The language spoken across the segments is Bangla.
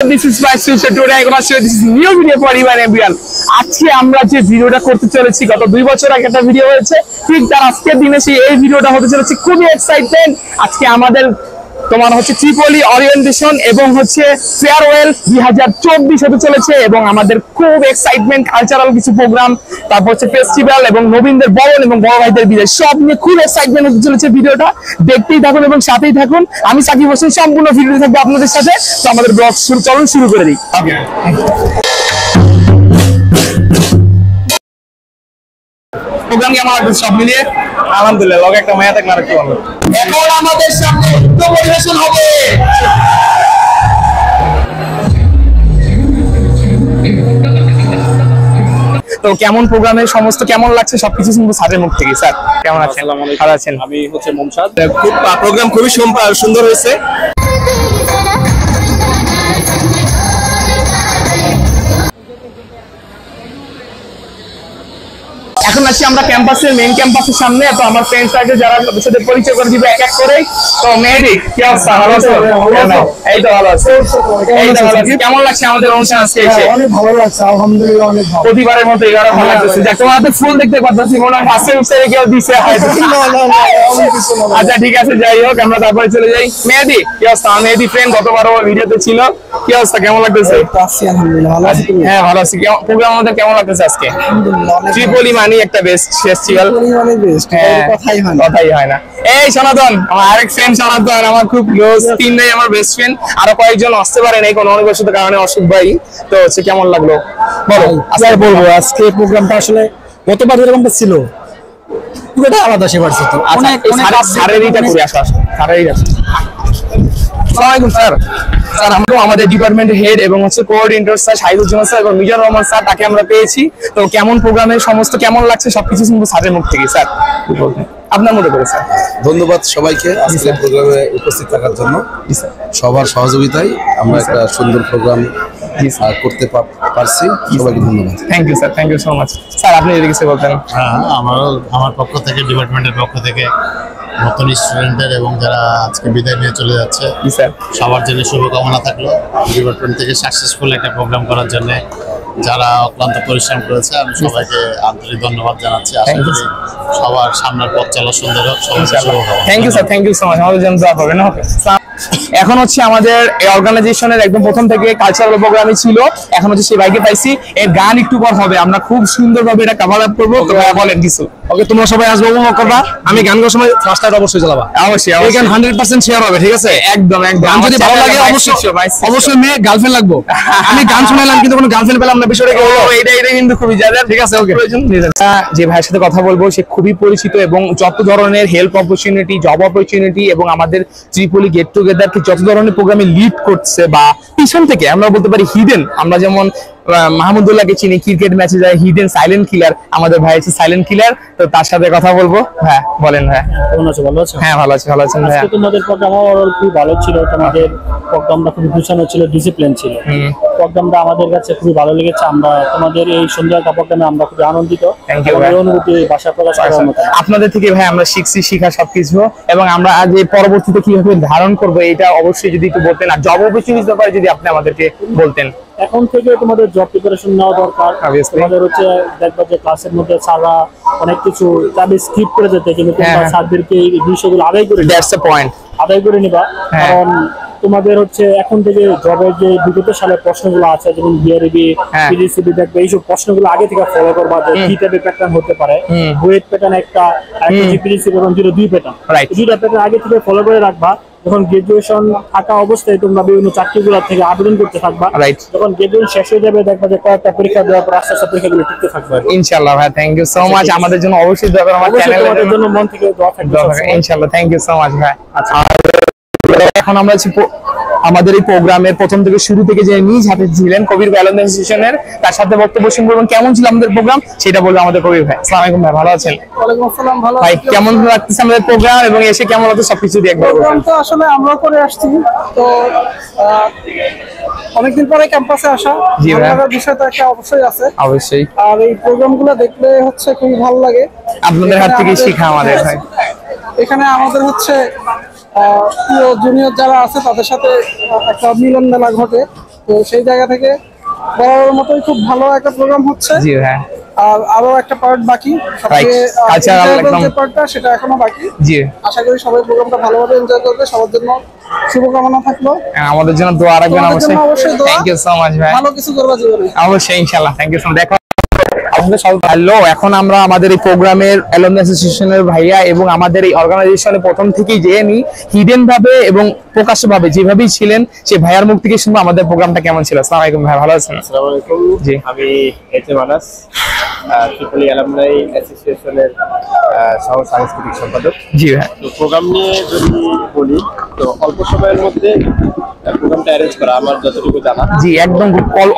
This is my sister today. I'm gonna show this new video for everyone everyone. আজকে আমরা যে ভিডিওটা করতে চলেছি গত 2 বছর আগে একটা ভিডিও হয়েছে, ঠিক তার আজকের দিনে সেই এই ভিডিওটা হতে চলেছে খুবই এক্সাইটমেন্ট। আজকে আমাদের তোমার হচ্ছে ত্রিপলি ওরিয়েন্টেশন এবং হচ্ছে ফেয়ারওয়েল 2024 হতে চলেছে এবং আমাদের খুব এক্সাইটমেন্ট কালচারাল কিছু প্রোগ্রাম, তারপর হচ্ছে ফেস্টিভ্যাল এবং নবীনদের বরণ এবং বড় ভাইদের বিদায়, সব নিয়ে খুব এক্সাইটমেন্ট হতে চলেছে। ভিডিওটা দেখতেই থাকুন এবং সাথেই থাকুন। আমি সাকিব হোসেন, সম্পূর্ণ ভিডিও থাকবে আপনাদের সাথে। তো আমাদের ব্লগ শুরু করে দিই। প্রোগ্রাম কেমন লাগছে সব মিলিয়ে? আলহামদুলিল্লাহ, লগে একটা মায়া থাকলে আরেকটু ভালো। এখন আমাদের সামনে নৃত্য পরিবেশন হবে। তো কেমন প্রোগ্রামের সমস্ত কেমন লাগছে সবকিছু শুনবো স্যারের মুখ থেকে। স্যার কেমন আছেন? ভালো আছেন? আমি হচ্ছে মোমসাদ। খুব প্রোগ্রাম খুবই সুন্দর হয়েছে। এখন আছি আমরা ক্যাম্পাসের মেইন ক্যাম্পাসের সামনে। তো আমার ফ্রেন্ড সার্কেল যারা তাদের সাথে পরিচয় করে দিবে এক এক করে। তো মেহেদি কি অবস্থা? ভালো আছো? এই তো ভালো আছি। কেমন লাগছে আমাদের অনুষ্ঠান আজকে এসে? অনেক ভালো লাগছে, আলহামদুলিল্লাহ অনেক ভালো। প্রতিবারের মতো এবারও ভালো লাগছে। যাক, তোমাদের ফুল দেখতে পাচ্ছি, মনে হয় ফার্স্টে উঠতে কেউ দিছে হয়তো। আচ্ছা ঠিক আছে, যাই হোক আমরা তারপরে চলে যাই। মেহেদি কি অবস্থা? মেহেদি ফ্রেন্ড গতবারও ভিডিওতে ছিল। কি অবস্থা, কেমন লাগতেছে? আলহামদুলিল্লাহ ভালো আছি। হ্যাঁ ভালো আছি। প্রোগ্রাম আমাদের কেমন লাগতেছে আজকে? আলহামদুলিল্লাহ ত্রিপলি মানে একটা বেস্ট ফেস্টিভ্যাল, কথাই হয় না। এই সনাতন, আমার আরেক ফ্রেন্ড সনাতন, আমার খুব ক্লোজ, তিনটাই আমার বেস্ট ফ্রেন্ড। আরো কয়েকজন আসতে পারেন এই কোনো অনিবার্যতার কারণে, অসুখ ভাই। তো হচ্ছে কেমন লাগলো বলো? আজকে বলবো, আজকে প্রোগ্রামটা আসলে গতবার যেরকমটা ছিল পুরোটা আলাদা সেবার ছিল। স্যারেরইটা করে আসো, স্যারেরই আছে। আসসালামু আলাইকুম স্যার। স্যার আমরা আমাদের ডিপার্টমেন্টের হেড এবং হচ্ছে কোঅর্ডিনেটর স্যার শাহিদুজ্জামান স্যার এবং মিজানুর রহমান স্যার, তাকে আমরা পেয়েছি। তো কেমন প্রোগ্রামের সমস্ত কেমন লাগছে সবকিছু শুনবো স্যারের মুখ থেকে। স্যার আপনার মনে করে। স্যার ধন্যবাদ সবাইকে আজকের প্রোগ্রামে উপস্থিত থাকার জন্য। সবার সহযোগিতায় আমরা একটা সুন্দর প্রোগ্রাম করতে পারছি। সবাইকে ধন্যবাদ। Thank you sir, thank you so much. Sir আপনি যদি কিছু বলতেন। হ্যাঁ, আমার পক্ষ থেকে, ডিপার্টমেন্টের পক্ষ থেকে নতুন স্টুডেন্টদের এবং যারা আজকে বিদায় নিয়ে চলে যাচ্ছে সবার জন্য শুভকামনা থাকলো। ডিপার্টমেন্ট থেকে সাকসেসফুল একটা প্রোগ্রাম করার জন্য যারা অক্লান্ত পরিশ্রম করেছে, আমি সবাইকে আন্তরিক ধন্যবাদ জানাচ্ছি। আশা করি সবার সামনের পথ চলা সুন্দর হোক। Thank you sir, thank you so much. আমাদের জন্য দোয়া করবেন। এখন হচ্ছে আমাদের এই অর্গানাইজেশনের একদম প্রথম থেকে কালচারাল প্রোগ্রামই ছিল। এখন হচ্ছে সেই বাইকে পাইছি, এর গান একটু পর হবে, আমরা খুব সুন্দরভাবে এটা কভার আপ করবো। তো ভাইয়া বলেন কিছু। ওকে, তোমরা সবাই আসবে, উপভোগ করবা। আমি গান গাওয়ার সময় ফার্স্ট টাইম অবশ্যই চালাবা। অবশ্যই এই গান 100% শেয়ার হবে, ঠিক আছে? একদম একদম। গান যদি ভালো লাগে অবশ্যই মেয়ে গার্লফ্রেন্ড লাগবে। আমি গান শুনাইলাম কিন্তু কোনো গার্লফ্রেন্ড পেলাম না, বিষয়টা কি হলো? এটা কিন্তু খুবই যাদের, ঠিক আছে? ওকে, যে ভাইয়ের সাথে কথা বলবো সে খুবই পরিচিত এবং যত ধরনের হেল্প অপরচুনিটি, জব অপরচুনিটি এবং আমাদের ত্রিপলি গেট টুগেদার কি যত ধরনের প্রোগ্রামে লিড করছে বা পিছন থেকে আমরা বলতে পারি হিডেন। আমরা যেমন মাহমুদুল্লাহকে চিনি, ক্রিকেট ম্যাচে যায় হিডেন সাইলেন্ট কিলার, আমাদের ভাই হচ্ছে সাইলেন্ট কিলার। তো তার সাথে কথা বলবো। হ্যাঁ বলেন ভাই। কেমন আছো? ভালো আছো? হ্যাঁ ভালো আছি, ভালো আছেন ভাই? আজকে তোমাদের প্রোগ্রাম ওভারঅল খুব ভালো ছিল। তোমাদের প্রোগ্রামটা খুব গুছানো ছিল, ডিসিপ্লিন ছিল। প্রোগ্রামটা আমাদের কাছে খুবই ভালো লেগেছে। আমরা তোমাদের এই সুন্দর একটা প্রোগ্রামে আমরা খুবই আনন্দিত। অনুভূতি ভাষা প্রকাশ করার মতো। আপনাদের থেকে ভাই আমরা শিখা সবকিছু এবং আমরা আজ এই পরবর্তীতে কিভাবে ধারণ করবো এটা অবশ্যই যদি একটু বলতেন। আর জব অপরচুনিটির ব্যাপারে যদি আপনি আমাদেরকে বলতেন। এখন থেকে তোমাদের জব প্রিপারেশন নেওয়া দরকার। তোমাদের হচ্ছে দেখবা যে ক্লাসের মধ্যে স্যাররা অনেক কিছু চাবি স্কিপ করে যেতে, কিন্তু তোমরা স্যারদেরকে এই বিষয়গুলো আদায় করে নিবা। কারণ তোমাদের হচ্ছে এখন থেকে জবের যে বিগত সালের প্রশ্নগুলো আছে, যেমন বিআরবি, পিজিসিবি, দেখবে এইসব প্রশ্নগুলো আগে থেকে ফলো করবা যে কি টাইপের প্যাটার্ন হতে পারে। বুয়েট প্যাটার্ন একটা, পিজিসিবি এবং 02 প্যাটার্ন, দুইটা প্যাটার্ন আগে থেকে ফলো করে রাখবা। যখন গ্রাজুয়েশন থাকা অবস্থায় তোমরা বিভিন্ন চাকরিগুলো থেকে আবেদন করতে থাকবা। যখন গ্রাজুয়েশন শেষ হয়ে যাবে দেখবা যে কয়েকটা পরীক্ষা দেওয়ার পর আস্তে আস্তে পরীক্ষাগুলো টিকতে থাকবে। ইনশাআল্লাহ ভাই, থ্যাংক ইউ সো মাচ। আমাদের জন্য অবশ্যই দোয়া করবেন, আমার চ্যানেলের জন্য মন থেকে দোয়া থাকবে ইনশাআল্লাহ। থ্যাংক ইউ সো মাচ ভাই। আচ্ছা, এখন আমরা আমাদের এই প্রোগ্রামের প্রথম থেকে শুরু থেকে যে নিজ হাতে ছিলেন কবির ভাই অ্যাসোসিয়েশনের, তার সাথে বক্তব্য শুনবো এবং কেমন ছিল আমাদের প্রোগ্রাম সেটা বলবো আমাদের কবির ভাই। আসসালামু আলাইকুম ভাই, ভালো আছেন? ওয়ালাইকুম আসসালাম। ভালো ভাই, কেমন লাগতেছে আমাদের প্রোগ্রাম এবং এসে কেমন লাগছে সবকিছু দিয়ে একবার বলুন। তো আসলে আমরা করে আসছি, তো অনেকদিন পরে ক্যাম্পাসে আসা, ভালো লাগার বিষয় তো একটা অবশ্যই আছে। অবশ্যই। আর এই প্রোগ্রামগুলো দেখলে হচ্ছে খুবই ভালো লাগে। আপনাদের হাত থেকে শিখা আমাদের ভাই। এখানে আমাদের হচ্ছে জুনিয়র যারা আছে তাদের সাথে একটা মিলন মেলা ঘটে। তো সেই জায়গা থেকে বলার মতোই খুব ভালো একটা প্রোগ্রাম হচ্ছে। জি হ্যাঁ, আর আরো একটা পার্ট বাকি, কালচারাল একদম যে পার্টটা সেটা এখনো বাকি। জি, আশা করি সবাই প্রোগ্রামটা ভালোভাবে এনজয় করবে। সবার জন্য শুভকামনা থাকলো, আমাদের জন্য দোয়া রাখবেন অবশ্যই। অবশ্যই দোয়া। থ্যাংক ইউ সো মাচ ভাই, ভালো কিছু করবা জীবনে অবশ্যই ইনশাআল্লাহ। Thank you so much. দেখো হ্যালো, এখন আমরা আমাদের এই প্রোগ্রামের অ্যালুমনি অ্যাসোসিয়েশনের ভাইয়া এবং আমাদের এই অর্গানাইজেশনে প্রথম থেকেই যে নি হিডেন ভাবে এবং প্রকাশ্যভাবে যেভাবেই ছিলেন সেই ভাইয়ার মুখ থেকে শুনবো আমাদের প্রোগ্রামটা কেমন ছিল। আসসালামু আলাইকুম ভাই, ভালো আছেন? আসসালামু আলাইকুম। জি, আমি H M Anas, triple alumni অ্যাসোসিয়েশনের সহ সাংস্কৃতিক সম্পাদক। জি ভাই, তো প্রোগ্রাম নিয়ে যদি বলি, তো অল্প সময়ের মধ্যে প্রোগ্রামটা অ্যারেঞ্জ করা আমার যতটুকু জানা। জি একদম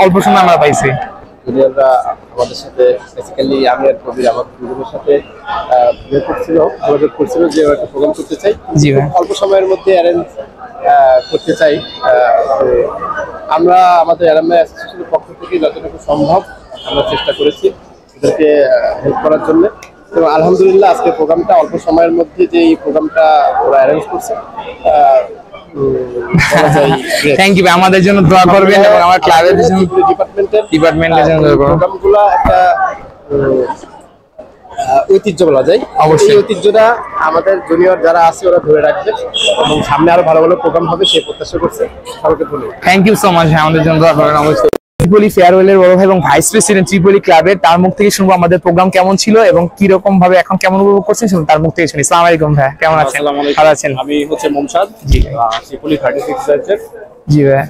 অল্প সময় আমরা পাইছি। জুনিয়ররা আমাদের সাথে বেসিক্যালি আমি আর কবির আমার দুজনের সাথে যোগাযোগ করছিল যে একটা প্রোগ্রাম করতে চাই। জি ভাই, অল্প সময়ের মধ্যে অ্যারেঞ্জ করতে চাই। তো আমরা আমাদের অ্যালামনাই অ্যাসোসিয়েশনের পক্ষ থেকে যতটুকু সম্ভব আমরা চেষ্টা করেছি এদেরকে হেল্প করার জন্য। তো আলহামদুলিল্লাহ আজকে প্রোগ্রামটা অল্প সময়ের মধ্যে যে এই প্রোগ্রামটা ওরা অ্যারেঞ্জ করছে, থ্যাংক ইউ ভাই, আমাদের জন্য দোয়া করবেন এবং আমার ক্লাবের জন্য ডিপার্টমেন্টের জন্য দোয়া করবেন। প্রোগ্রামগুলো একটা ঐতিহ্য বলা যায়। অবশ্যই। এই ঐতিহ্যটা আমাদের জুনিয়র যারা আছে ওরা ধরে রাখবে এবং সামনে আরো ভালো ভালো প্রোগ্রাম হবে সেই প্রত্যাশা করছে। সবাইকে ধন্যবাদ। থ্যাংক ইউ সো মাচ ভাই, আমাদের জন্য দোয়া করবেন অবশ্যই। ত্রিপলি ফেয়ারওয়েলের বড় ভাই এবং ভাইস প্রেসিডেন্ট ত্রিপলি ক্লাবের, তার মুখ থেকে শুনবো আমাদের প্রোগ্রাম কেমন ছিল এবং কি রকম ভাবে এখন কেমন উপভোগ করছেন শুনুন তার মুখ থেকে শুনি। আসসালামু আলাইকুম ভাই, কেমন আছেন? আসসালামু আলাইকুম। ভালো আছেন? আমি হচ্ছে মোমসাদ, জি ট্রিপলি 36 ব্যাচের। জি ভাই,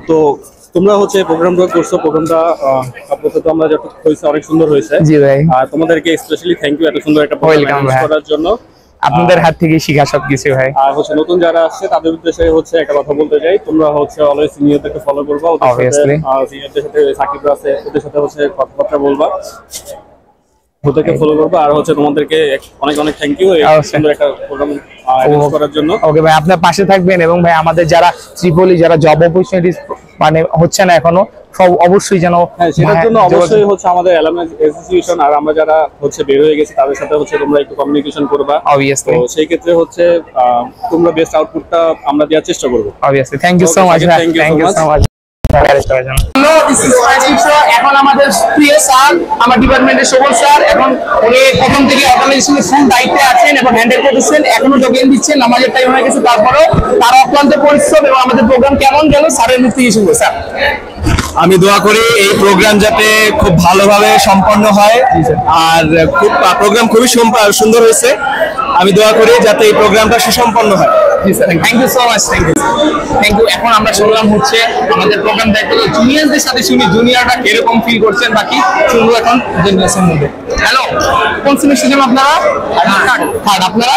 তো তোমরা হচ্ছে প্রোগ্রামটা করছো, প্রোগ্রামটা আপাতত আমরা যতটুকু হয়েছে অনেক সুন্দর হয়েছে। জি ভাই, আর তোমাদেরকে স্পেশালি থ্যাংক ইউ এত সুন্দর একটা প্রোগ্রাম Welcome ভাই। করার জন্য। আপনাদের হাত থেকে শিখা সবকিছু ভাই। আর হচ্ছে নতুন যারা আসছে তাদের উদ্দেশ্যে হচ্ছে একটা কথা বলতে চাই, তোমরা হচ্ছে অলওয়েজ সিনিয়রদেরকে ফলো করবা, ওদের সাথে Obviously. সিনিয়রদের সাথে সাকিবরা আছে ওদের সাথে হচ্ছে কথাবার্তা বলবা, ওদেরকে ফলো করবা। আর হচ্ছে তোমাদেরকে অনেক অনেক থ্যাংক ইউ এই অবশ্যই। সুন্দর একটা প্রোগ্রাম অ্যারেঞ্জ করার জন্য। ওকে ভাই, আপনার পাশে থাকবেন এবং ভাই আমাদের যারা ত্রিপলি যারা জব অপরচুনিটিস মানে হচ্ছে না এখনো, সব অবশ্যই যেন হ্যাঁ, সেটার জন্য যোগাযোগ- অবশ্যই হচ্ছে আমাদের অ্যালামনাই অ্যাসোসিয়েশন আর আমরা যারা হচ্ছে বের হয়ে গেছি তাদের সাথে হচ্ছে তোমরা একটু কমিউনিকেশন করবা। Obviously. তো সেই ক্ষেত্রে হচ্ছে তোমরা বেস্ট আউটপুটটা আমরা দেওয়ার চেষ্টা করবো। Obviously, thank you so Okay, much. thank you so Thank you much. so much. Hello, this is Rajiv sir. এখন আমাদের প্রিয় স্যার, আমার ডিপার্টমেন্টের শোভন স্যার, এখন উনি প্রথম থেকে অর্গানাইজেশনের ফুল দায়িত্বে আছেন এবং হ্যান্ডেল করতেছেন, এখনো টোকেন দিচ্ছেন, নামাজের টাইম হয়ে গেছে, তারপরেও তার অক্লান্ত পরিশ্রম এবং আমাদের প্রোগ্রাম কেমন গেল স্যারের মুখ থেকে শুনবো। স্যার, আমি দোয়া করি এই প্রোগ্রাম যাতে খুব ভালোভাবে সম্পন্ন হয়, আর প্রোগ্রাম খুবই সুন্দর হয়েছে। আমি দোয়া করি যাতে এই প্রোগ্রামটা সুসম্পন্ন হয়। জি sir, thank you so much, thank you. এখন আমরা শুনলাম হচ্ছে আমাদের প্রোগ্রাম দায়িত্ব জুনিয়রদের সাথে শুনি জুনিয়ররা কিরকম ফিল করছেন, বাকি শুনবো এখন জুনিয়রদের মধ্যে। হ্যালো, কোন সেমিস্টার আপনারা? থার্ড। আপনারা?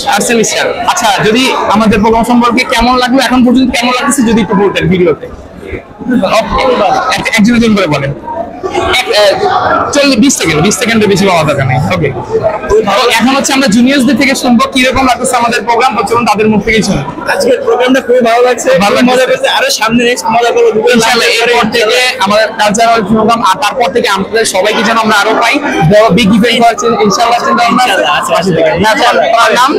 Third semester. আচ্ছা, যদি আমাদের প্রোগ্রাম সম্পর্কে কেমন লাগলো এখন পর্যন্ত, কেমন লাগছে যদি একটু বলতেন ভিডিওতে। একজন করে বলেন, 20 সেকেন্ডের বেশি বলা দরকার নেই। ওকে, এখন হচ্ছে আমরা জুনিয়রদের থেকে শুনবো কিরকম লাগছে আমাদের প্রোগ্রাম, চলুন তাদের মুখ থেকেই শুনুন। আজকের প্রোগ্রামটা খুবই ভালো লাগছে, মজা পেয়েছে, আরো সামনে নেক্সট মজা করবো। ইনশাআল্লাহ এরপর থেকে আমাদের কালচারাল প্রোগ্রাম আর তারপর থেকে আমাদের সবাইকে যেন আমরা আরো পাই, বড় বিগ ইভেন্ট করেছেন ইনশাআল্লাহ। নাম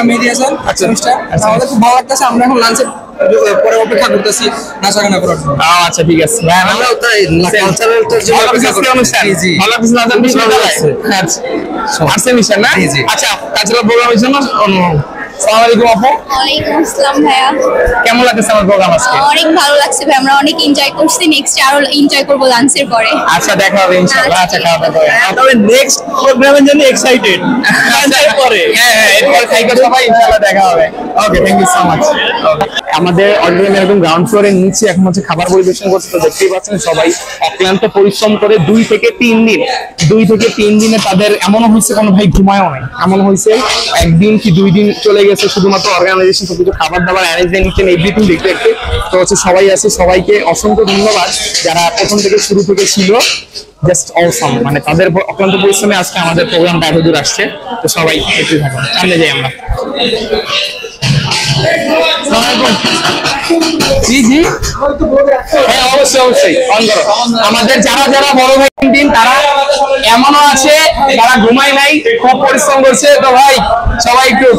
মেহেদী হাসান, সেমিস্টার। আমাদের খুব ভালো লাগতেছে, আমরা এখন লাঞ্চের পরে অপেক্ষা করতেছি নাচা গানা করার জন্য। আচ্ছা ঠিক আছে, আমরাও তাই কালচারালটার জন্য অপেক্ষা করতেছি। জি ভালো লাগছে না জানতে আর সেমিস্টার না? জি। আচ্ছা, কালচারাল প্রোগ্রামের জন্য আসসালামু আলাইকুম আপু, ওয়ালাইকুম আসসালাম ভাইয়া। কেমন লাগছে আমার প্রোগ্রাম আজকে? অনেক ভালো লাগছে ভাই, আমরা অনেক এনজয় করছি, নেক্সট আরো এনজয় করব লাঞ্চের পরে। আচ্ছা, দেখা হবে ইনশাআল্লাহ। আচ্ছা, খাওয়া দাওয়া করে তবে নেক্সট প্রোগ্রামের জন্য এক্সাইটেড। পরে এরপরে থাইকে সবাই ইনশাআল্লাহ দেখা হবে। ওকে, থ্যাংক ইউ সো মাচ। আমাদের অডিটোরিয়ামের একদম গ্রাউন্ড ফ্লোরের নিচে এখন হচ্ছে খাবার পরিবেশন করছে, তো দেখতেই পাচ্ছেন সবাই অক্লান্ত পরিশ্রম করে 2 থেকে 3 দিনে তাদের এমনও হয়েছে কোনো ভাই ঘুমায়ও নাই, এমন হয়েছে একদিন কি 2 দিন চলে গেছে শুধুমাত্র অর্গানাইজেশন সবকিছু খাবার দাবার অ্যারেঞ্জমেন্ট এভরিথিং দেখতে দেখতে। তো হচ্ছে সবাই আছে, সবাইকে অসংখ্য ধন্যবাদ যারা প্রথম থেকে শুরু থেকে ছিল, জাস্ট অসাম, মানে তাদের অক্লান্ত পরিশ্রমে আজকে আমাদের প্রোগ্রামটা এত দূর আসছে। তো সবাই একটু থাকুন, সামনে যাই আমরা। জি জি, হ্যাঁ অবশ্যই অন করো। আমাদের যারা যারা বড় ভাই টিম তারা এমনও আছে যারা ঘুমায় নাই, খুব পরিশ্রম করছে। তো ভাই সবাই একটু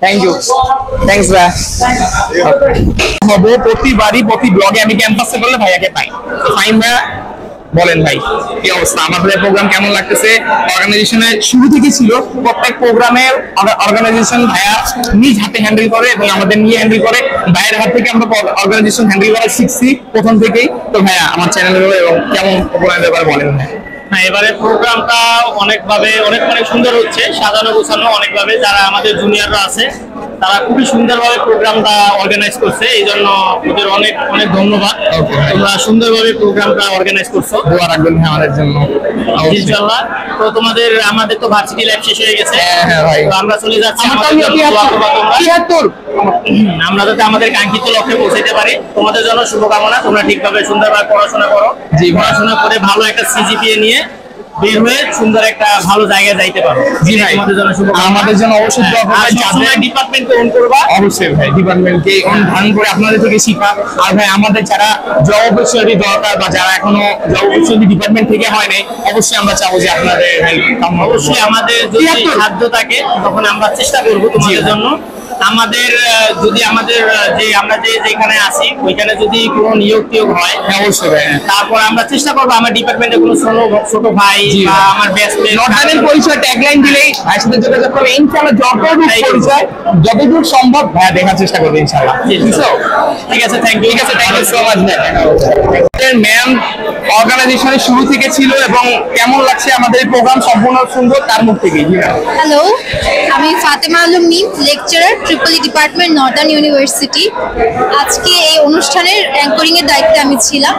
থ্যাংক ইউ, থ্যাংকস ভাই। হবে প্রতিবারই প্রতি ব্লগে আমি ক্যাম্পাসে বললে ভাইয়াকে পাই। ফাইন ভাইয়া বলেন ভাই কি অবস্থা, আমাদের প্রোগ্রাম কেমন লাগতেছে? অর্গানাইজেশনের শুরু থেকে ছিল, প্রত্যেক প্রোগ্রামের অর্গানাইজেশন ভাইয়া নিজ হাতে হ্যান্ডেল করে এবং আমাদের নিয়ে হ্যান্ডেল করে। ভাইয়ের হাত থেকে আমরা অর্গানাইজেশন হ্যান্ডেল করা শিখছি প্রথম থেকেই। তো ভাইয়া আমার চ্যানেলের এবং কেমন প্রোগ্রামের ব্যাপারে বলেন ভাই। হ্যাঁ, এবারে প্রোগ্রামটা অনেক সুন্দর হচ্ছে, সাজানো গোছানো অনেকভাবে। যারা আমাদের জুনিয়ররা আছে তারা খুবই সুন্দরভাবে প্রোগ্রামটা অর্গানাইজ করছে, এই জন্য ওদের অনেক অনেক ধন্যবাদ। তোমরা সুন্দরভাবে প্রোগ্রামটা অর্গানাইজ করছো, দোয়া রাখবেন আমাদের জন্য ইনশাআল্লাহ। তো আমাদের তো ভার্সিটি লাইফ শেষ হয়ে গেছে, ভাই তো আমরা চলে যাচ্ছি। আমরা যাতে আমাদের কাঙ্ক্ষিত লক্ষ্যে পৌঁছাতে পারি, তোমাদের জন্য শুভকামনা। তোমরা ঠিকভাবে সুন্দরভাবে পড়াশোনা করো, পড়াশোনা করে ভালো একটা সিজিপিএ নিয়ে বের হয়ে সুন্দর একটা ভালো জায়গায় যাইতে পারো। জি ভাই, আমাদের জন্য অবশ্যই ডিপার্টমেন্টকে অন করবা। অবশ্যই ভাই, ডিপার্টমেন্টকে অন ধারণ করে আপনাদের থেকে শিখা। আর ভাই আমাদের যারা জব অপরচুনিটি দরকার বা যারা এখনো জব অপরচুনিটি ডিপার্টমেন্ট থেকে হয় নাই, অবশ্যই আমরা চাবো যে আপনাদের হেল্প। অবশ্যই আমাদের যদি সাধ্য থাকে তখন আমরা চেষ্টা করবো তোমাদের জন্য। আমাদের যদি আমরা যেখানে আছি ওইখানে যদি কোনো নিয়োগ হয়, অবশ্যই ভাই, তারপর আমরা চেষ্টা করবো আমার ডিপার্টমেন্টে কোনো ছোট ভাই বা আমার ব্যাচ নর্দানের পরিচয় ট্যাগলাইন দিলেই ভাইয়ের সাথে যোগাযোগ করবে। ইনশাআল্লাহ যতটুকু পরিচয় যতটুকু সম্ভব ভাইয়া দেখার চেষ্টা করবে ইনশাআল্লাহ। ঠিক আছে, thank you so much ma'am. অর্গানাইজেশনের শুরু থেকে ছিল এবং কেমন লাগছে আমাদের এই প্রোগ্রাম সম্পূর্ণ সুন্দর তার মুখ থেকে। হ্যালো, আমি Fatema Alam Mim, lecturer triple department Northern University. আজকে এই অনুষ্ঠানের অ্যাঙ্করিং এর দায়িত্বে আমি ছিলাম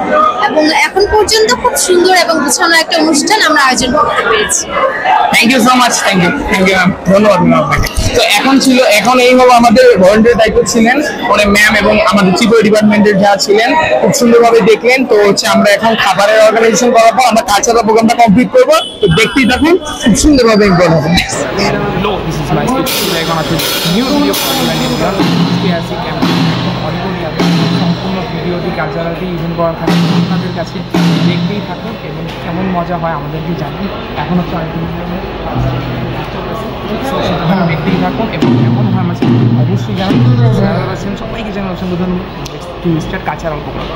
এবং এখন পর্যন্ত খুব সুন্দর এবং গুছানো একটা অনুষ্ঠান আমরা আয়োজন করতে পেরেছি। Thank you so much, thank you ma'am, ধন্যবাদ ম্যাম আপনাকে। তো এখন এই হলো আমাদের ভলেন্টিয়ার দায়িত্ব ছিলেন মানে ম্যাম এবং আমাদের ট্রিপল ডিপার্টমেন্টের যারা ছিলেন খুব সুন্দরভাবে দেখলেন। তো আমরা এখন খাবারের অর্গানাইজেশন করার পর আমরা কালচারাল প্রোগ্রামটা কমপ্লিট করবো। তো দেখতেই থাকুন, খুব সুন্দরভাবে ইনভলভ হবে। Hello, this is my speech. Today I'm gonna do new video for you and your সম্পূর্ণ ভিডিওটি কালচারালটি ইভেন্ট করা থাকে আপনাদের কাছে, দেখতেই থাকুন এবং কেমন মজা হয় আমাদেরকে জানান। এখন হচ্ছে দেখতেই থাকুন এবং কেমন হয় আমার অবশ্যই জানান। যারা আছেন সবাইকে জানান অসংখ্য ধন্যবাদ টু স্টার্ট কালচারাল প্রোগ্রাম।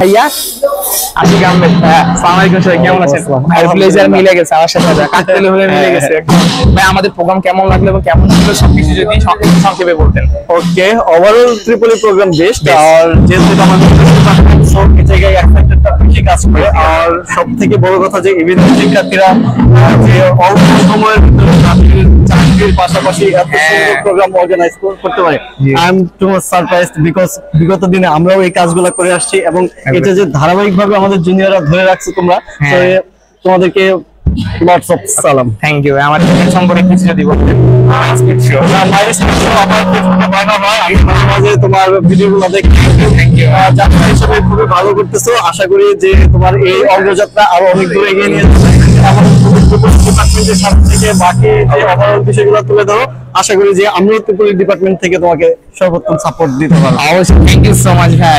ভাইয়া আশিক আহমেদ। আসসালামু আলাইকুম সবাই, কেমন আছেন? প্লেজার মিলে গেছে আমার সাথে, কাকতালীয় হলে মিলে গেছে একদম। ভাই আমাদের প্রোগ্রাম কেমন লাগলো এবং কেমন ছিল সবকিছু যদি সংক্ষেপে বলতেন। ওকে, ওভারঅল ট্রিপলি প্রোগ্রাম বেস্ট। আর যেহেতু আমাদের সব জায়গায় এক্সাইটেডটা বেশি কাজ করে। আর সব থেকে বড় কথা যে ইভেন্ট শিক্ষার্থীরা যে অল্প সময়ের ভিতরে চাকরির পাশাপাশি এত সুন্দর প্রোগ্রাম অর্গানাইজ করতে পারে, I am too much surprised because বিগত দিনে আমরাও এই কাজগুলো করে আসছি এবং এটা যে ধারাবাহিকভাবে আমাদের জুনিয়ররা ধরে রাখছে তোমরা, তো তোমাদেরকে লটস অফ সালাম। Thank you. আমার ইভেন্ট সম্পর্কে কিছু যদি বলতেন। তোমার ভিডিওগুলো দেখে যাত্রা হিসেবে খুবই ভালো করতেছো। আশা করি যে তোমার এই অগ্রযাত্রা আরো অনেক দূরে এগিয়ে নিয়ে যাবে। ডিপার্টমেন্টের সাথে থেকে বাকি যে ওভারঅল বিষয়গুলো তুলে ধরো। আশা করি যে আমরাও ত্রিপুলি ডিপার্টমেন্ট থেকে তোমাকে সর্বোত্তম সাপোর্ট দিতে পারবো। অবশ্যই, থ্যাংক ইউ সো মাচ ভাই।